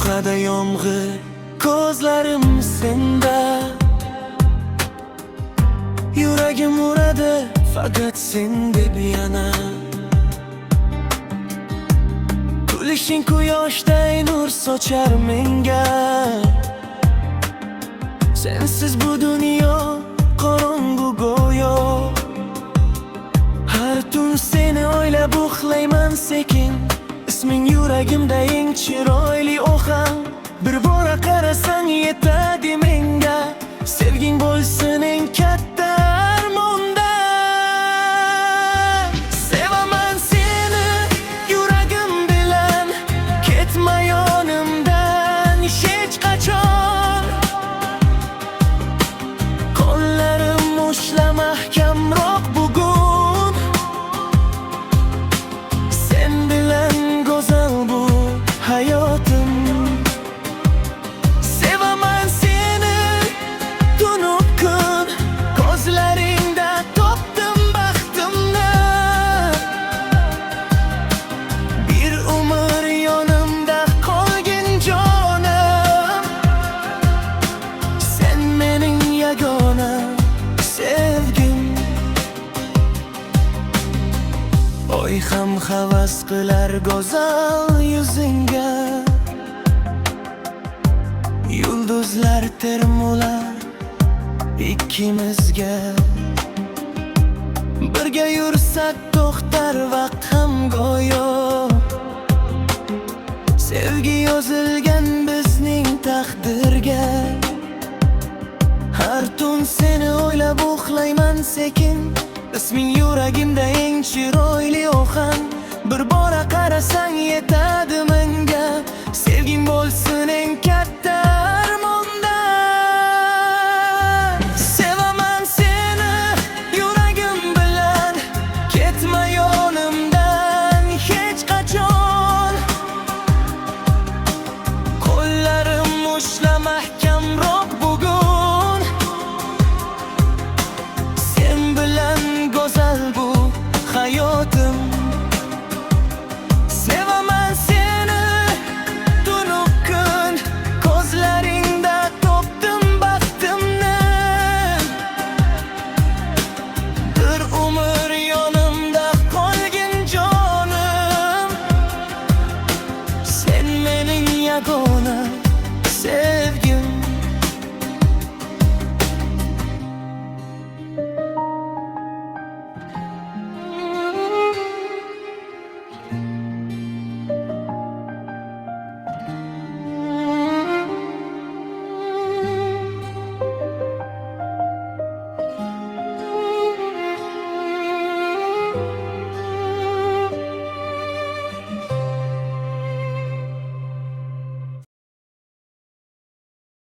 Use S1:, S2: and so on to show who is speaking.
S1: yog'adi yomg'ir, ko'zlarim senda. Yuragim uradi faqat sen deb yana. Kulishing quyoshday nur sochar menga. Sensiz bu dunyo qorong'u go'yo. Har tun seni o'ylab uxlayman sekin. Isming yuragimda eng chiroyli ohang. Bir bora qarasang yetadi menga. Sevging bo'lsin eng katta armonda. Sevaman seni yuragim bilan. Ketma yonimdan hech qachon. Qo'llarim ushla mahkamroq bugun. Sen bilan go'zal bu hayotim. Sevaman seni tunub kun. Ko'zlaringda topdim baxtimni. Bir umr yonimda qolgin jonim. Sen mening yagona sevgim. Oy ham havas qilar go'zal yuzingga. Yulduzlar termular ikkimizga. Birga yursak to'xtar vaqt ham go'yo. Sevgi yozilgan bizning taqdirga. Har tun seni o'ylab uxlayman sekin. Isming yuragimda eng chiroyli ohang. Bir bora qarasang yetadi menga. Sevging bo'lsin eng